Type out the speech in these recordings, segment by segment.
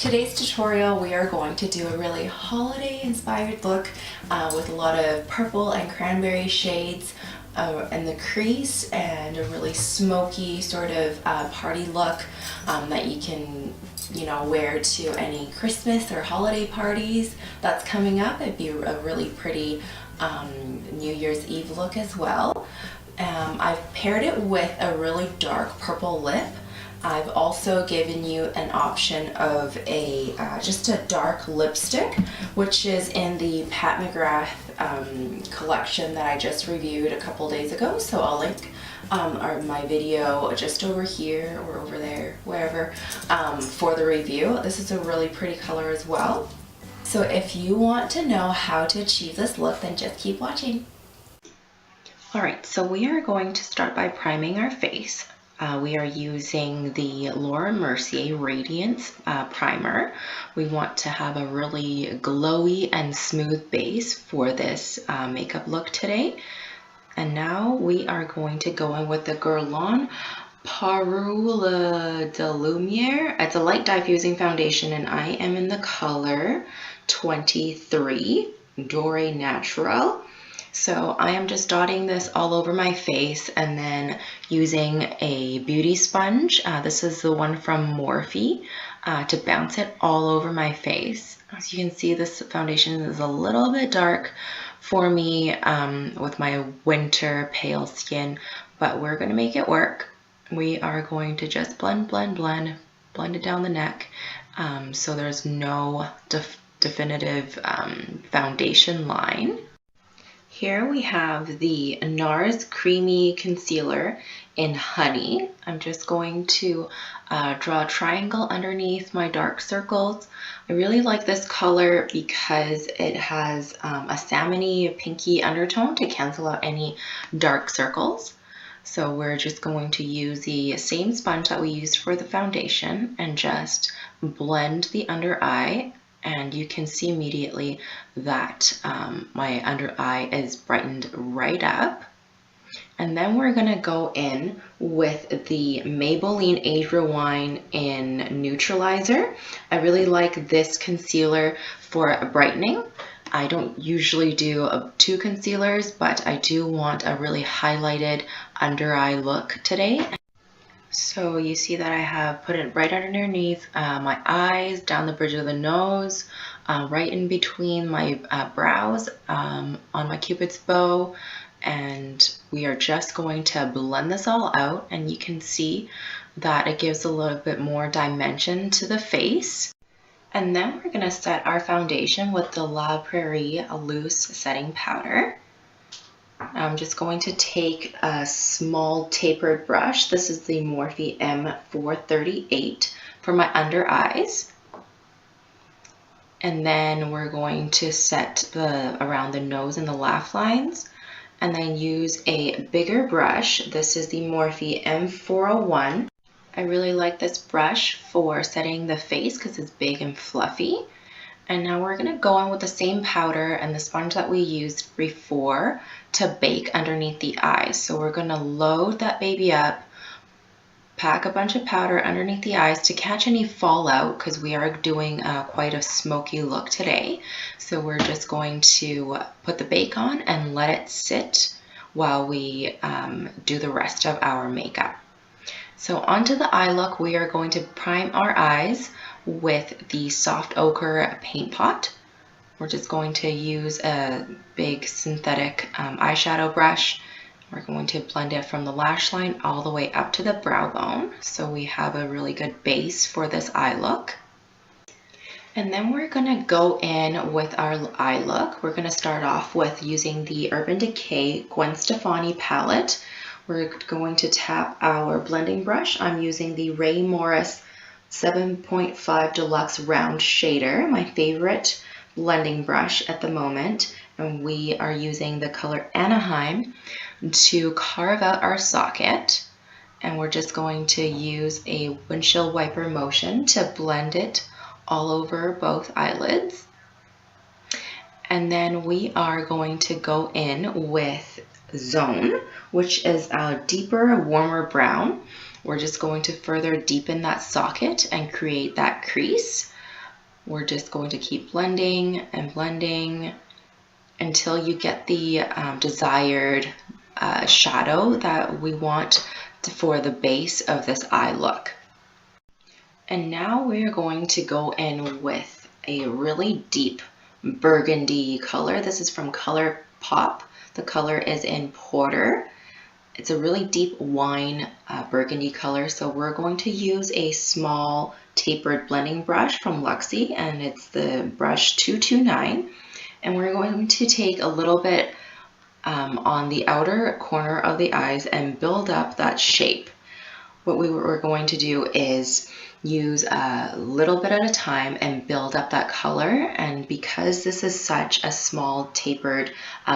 today's tutorial we are going to do a really holiday inspired look with a lot of purple and cranberry shades in the crease and a really smoky sort of party look that you can wear to any Christmas or holiday parties that's coming up. It'd be a really pretty New Year's Eve look as well. I've paired it with a really dark purple lip. I've also given you an option of a just a dark lipstick, which is in the Pat McGrath collection that I just reviewed a couple days ago. So I'll link my video just over here or over there, wherever, for the review. This is a really pretty color as well. So if you want to know how to achieve this look, then just keep watching. Alright, so we are going to start by priming our face. We are using the Laura Mercier Radiance primer. We want to have a really glowy and smooth base for this makeup look today. And now we are going to go in with the Guerlain Parole de Lumiere. It's a light diffusing foundation and I am in the color 23 Doré Natural. So I am just dotting this all over my face and then using a beauty sponge. This is the one from Morphe to bounce it all over my face. As you can see, this foundation is a little bit dark for me with my winter pale skin, but we're going to make it work. We are going to just blend it down the neck so there's no definitive foundation line. Here we have the NARS Creamy Concealer in Honey. I'm just going to draw a triangle underneath my dark circles. I really like this color because it has a salmon-y, pinky undertone to cancel out any dark circles. So we're just going to use the same sponge that we used for the foundation and just blend the under eye. And you can see immediately that my under eye is brightened right up. And then we're going to go in with the Maybelline Age Rewind in Neutralizer. I really like this concealer for brightening. I don't usually do two concealers, but I do want a really highlighted under eye look today. So you see that I have put it right underneath my eyes, down the bridge of the nose, right in between my brows, on my Cupid's bow, and we are just going to blend this all out, and you can see that it gives a little bit more dimension to the face. And then we're going to set our foundation with the La Prairie Loose Setting Powder. I'm just going to take a small tapered brush. This is the Morphe M438 for my under eyes. And then we're going to set around the nose and the laugh lines. And then use a bigger brush. This is the Morphe M401. I really like this brush for setting the face because it's big and fluffy. And now we're going to go in with the same powder and the sponge that we used before to bake underneath the eyes. So we're going to load that baby up, pack a bunch of powder underneath the eyes to catch any fallout because we are doing quite a smoky look today. So we're just going to put the bake on and let it sit while we do the rest of our makeup. So onto the eye look, we are going to prime our eyes with the Soft Ochre Paint Pot. We're just going to use a big synthetic eyeshadow brush. We're going to blend it from the lash line all the way up to the brow bone. So we have a really good base for this eye look. And then we're going to go in with our eye look. We're going to start off with using the Urban Decay Gwen Stefani palette. We're going to tap our blending brush. I'm using the Ray Morris 7.5 Deluxe Round Shader, my favorite blending brush at the moment. And we are using the color Anaheim to carve out our socket. And we're just going to use a windshield wiper motion to blend it all over both eyelids. And then we are going to go in with Zone, which is a deeper, warmer brown. We're just going to further deepen that socket and create that crease. we're just going to keep blending and blending until you get the desired shadow that we want for the base of this eye look. And now we're going to go in with a really deep burgundy color. This is from Colourpop. The color is in Porter. It's a really deep wine burgundy color. So we're going to use a small tapered blending brush from Luxie, and it's the brush 229. And we're going to take a little bit on the outer corner of the eyes and build up that shape. What we were going to do is use a little bit at a time and build up that color. And because this is such a small tapered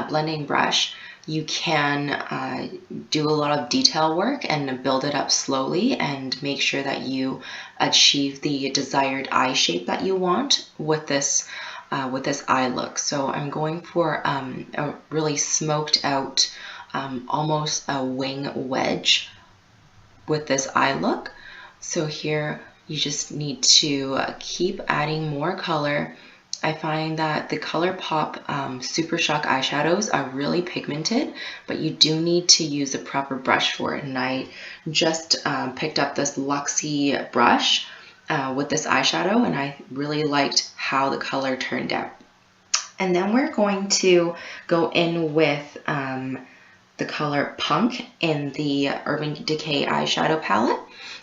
blending brush, you can do a lot of detail work and build it up slowly and make sure that you achieve the desired eye shape that you want with this eye look. So I'm going for a really smoked out, almost a wing wedge with this eye look. So here you just need to keep adding more color. I find that the Colourpop Super Shock eyeshadows are really pigmented, but you do need to use a proper brush for it. And I just picked up this Luxie brush with this eyeshadow, and I really liked how the color turned out. And then we're going to go in with the color Punk in the Urban Decay eyeshadow palette.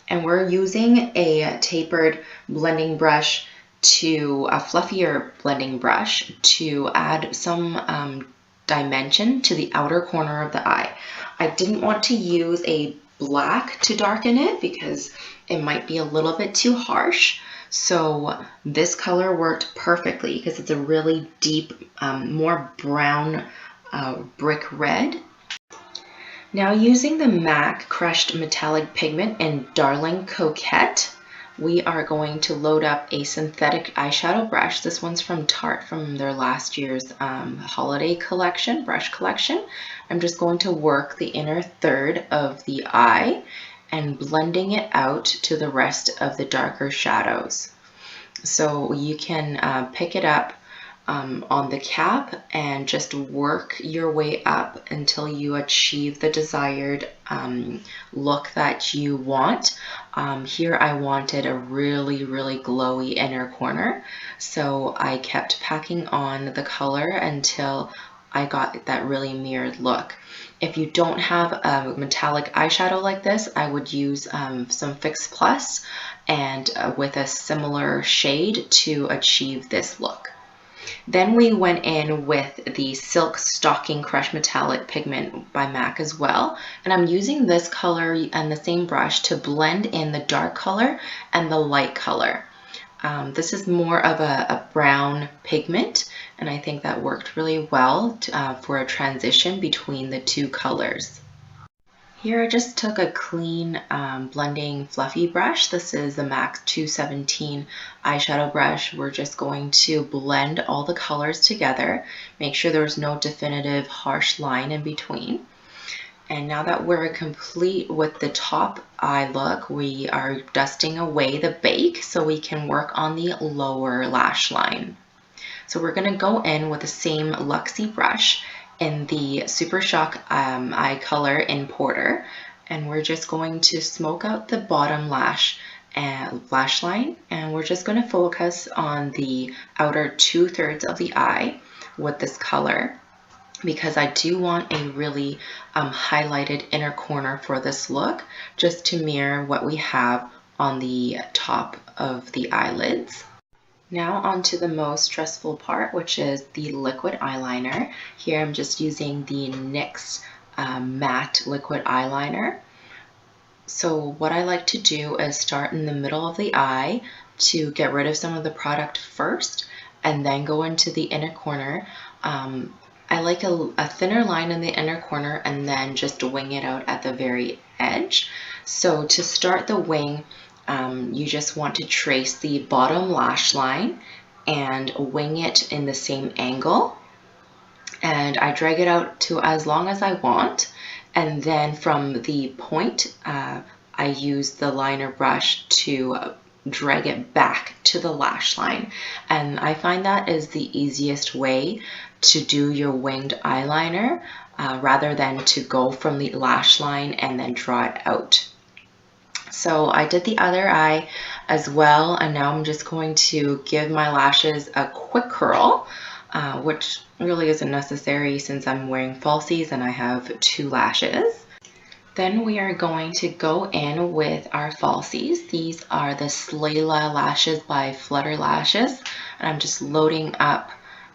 And we're using a tapered blending brush to a fluffier blending brush to add some dimension to the outer corner of the eye. I didn't want to use a black to darken it because it might be a little bit too harsh. So this color worked perfectly because it's a really deep, more brown brick red. Now using the MAC Crushed Metallic Pigment in Darling Coquette, we are going to load up a synthetic eyeshadow brush. This one's from Tarte from their last year's holiday collection, brush collection. I'm just going to work the inner third of the eye and blending it out to the rest of the darker shadows. So you can pick it up on the cap and just work your way up until you achieve the desired look that you want. Here I wanted a really glowy inner corner, so I kept packing on the color until I got that really mirrored look. If you don't have a metallic eyeshadow like this, I would use some Fix Plus and with a similar shade to achieve this look. Then we went in with the Silk Stocking Crush Metallic Pigment by MAC as well. And I'm using this color and the same brush to blend in the dark color and the light color. This is more of a brown pigment, and I think that worked really well for a transition between the two colors. Here I just took a clean blending fluffy brush. This is the MAC 217 eyeshadow brush. We're just going to blend all the colors together, make sure there's no definitive harsh line in between. And now that we're complete with the top eye look, we are dusting away the bake so we can work on the lower lash line. So we're going to go in with the same Luxie brush in the Super Shock eye color in Porter, and we're just going to smoke out the bottom lash line, and we're just going to focus on the outer 2/3 of the eye with this color, because I do want a really highlighted inner corner for this look, just to mirror what we have on the top of the eyelids. Now onto the most stressful part, which is the liquid eyeliner. Here I'm just using the NYX matte liquid eyeliner. So what I like to do is start in the middle of the eye to get rid of some of the product first, and then go into the inner corner. I like a thinner line in the inner corner and then just wing it out at the very edge. So to start the wing, you just want to trace the bottom lash line and wing it in the same angle. And I drag it out to as long as I want. And then from the point, I use the liner brush to drag it back to the lash line. And I find that is the easiest way to do your winged eyeliner rather than to go from the lash line and then draw it out. So I did the other eye as well, and now I'm just going to give my lashes a quick curl, which really isn't necessary since I'm wearing falsies and I have 2 lashes. Then we are going to go in with our falsies. These are the Slayla lashes by Flutter Lashes, and I'm just loading up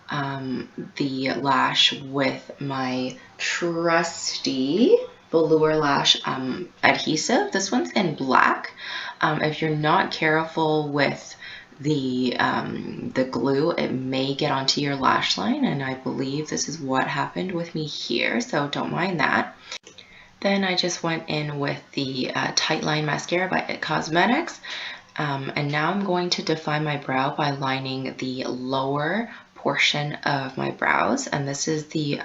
the lash with my trusty velour lash adhesive. This one's in black. If you're not careful with the glue, it may get onto your lash line, and I believe this is what happened with me here, so don't mind that. Then I just went in with the Tightline Mascara by It Cosmetics, and now I'm going to define my brow by lining the lower portion of my brows, and this is the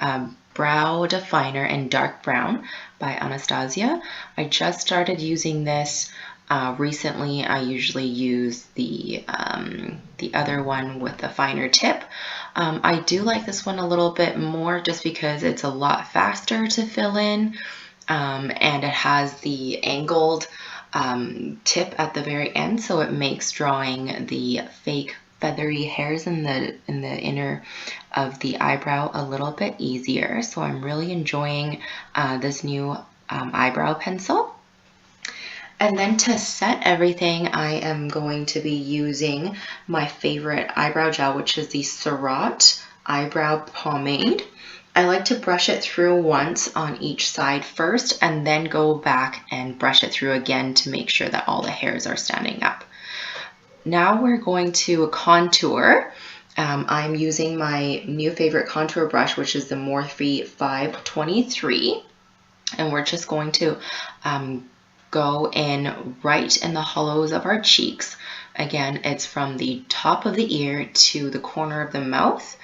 Brow Definer in Dark Brown by Anastasia. I just started using this recently. I usually use the other one with the finer tip. I do like this one a little bit more just because it's a lot faster to fill in. And it has the angled tip at the very end, so it makes drawing the fake feathery hairs in the inner of the eyebrow a little bit easier. So I'm really enjoying this new eyebrow pencil. And then to set everything, I am going to be using my favorite eyebrow gel, which is the Surrat Eyebrow Pomade. I like to brush it through once on each side first and then go back and brush it through again to make sure that all the hairs are standing up. Now we're going to contour. I'm using my new favorite contour brush, which is the Morphe 523. And we're just going to go in right in the hollows of our cheeks. Again, it's from the top of the ear to the corner of the mouth.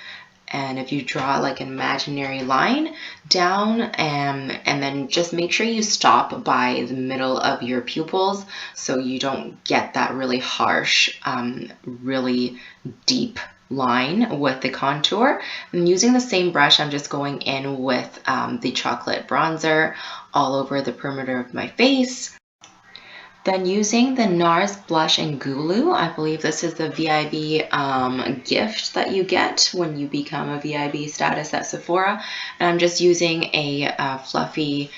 And if you draw like an imaginary line down and then just make sure you stop by the middle of your pupils so you don't get that really harsh, really deep line with the contour. And using the same brush, I'm just going in with the chocolate bronzer all over the perimeter of my face. Then using the NARS blush in Goulue, I believe this is the VIB gift that you get when you become a VIB status at Sephora. And I'm just using a fluffy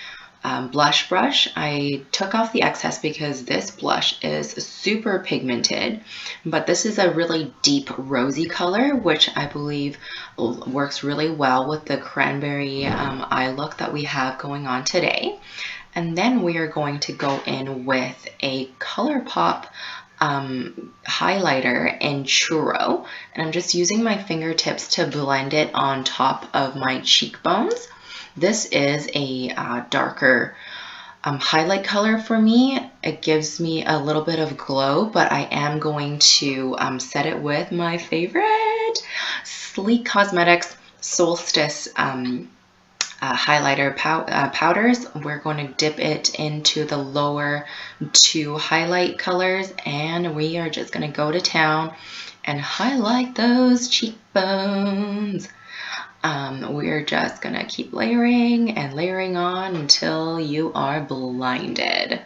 blush brush. I took off the excess because this blush is super pigmented, but this is a really deep rosy color, which I believe works really well with the cranberry eye look that we have going on today. And then we are going to go in with a Colourpop highlighter in Churro. And I'm just using my fingertips to blend it on top of my cheekbones. This is a darker highlight color for me. It gives me a little bit of glow, but I am going to set it with my favorite Sleek Cosmetics Solstice highlighter powders. We're going to dip it into the lower 2 highlight colors, and we are just going to go to town and highlight those cheekbones. We're just going to keep layering and layering on until you are blinded.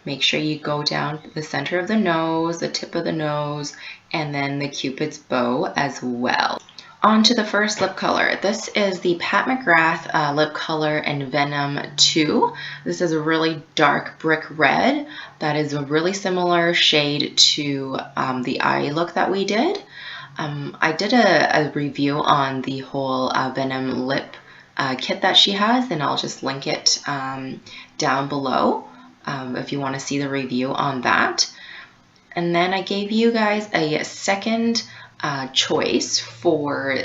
Make sure you go down the center of the nose, the tip of the nose, and then the Cupid's bow as well. On to the first lip color. This is the Pat McGrath lip color in Venom 2. This is a really dark brick red that is a really similar shade to the eye look that we did. I did a review on the whole Venom lip kit that she has, and I'll just link it down below if you want to see the review on that. And then I gave you guys a second choice for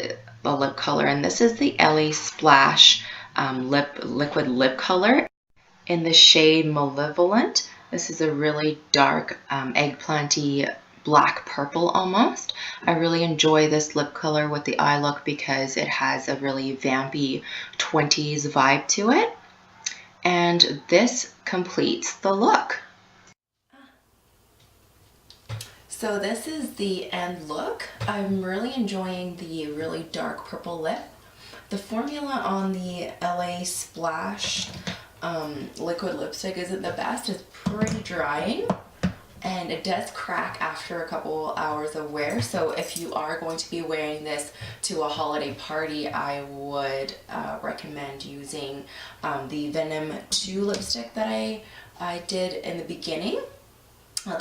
the lip color, and this is the LA Splash liquid lip color in the shade Malevolent. This is a really dark eggplanty black purple almost. I really enjoy this lip color with the eye look because it has a really vampy 20s vibe to it, and this completes the look. So this is the end look. I'm really enjoying the really dark purple lip. The formula on the LA Splash liquid lipstick isn't the best. It's pretty drying and it does crack after a couple hours of wear. So if you are going to be wearing this to a holiday party, I would recommend using the Venom 2 lipstick that I did in the beginning.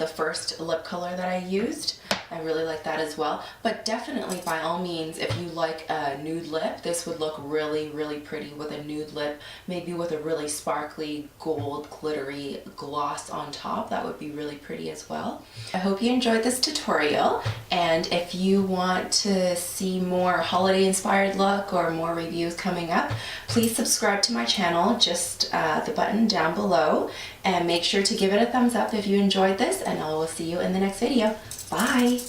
The first lip color that I used. I really like that as well. But definitely, by all means, if you like a nude lip, this would look really, really pretty with a nude lip, maybe with a really sparkly gold glittery gloss on top. That would be really pretty as well. I hope you enjoyed this tutorial, and if you want to see more holiday inspired look or more reviews coming up, please subscribe to my channel, just the button down below, and make sure to give it a thumbs up if you enjoyed this, and I will see you in the next video. Bye!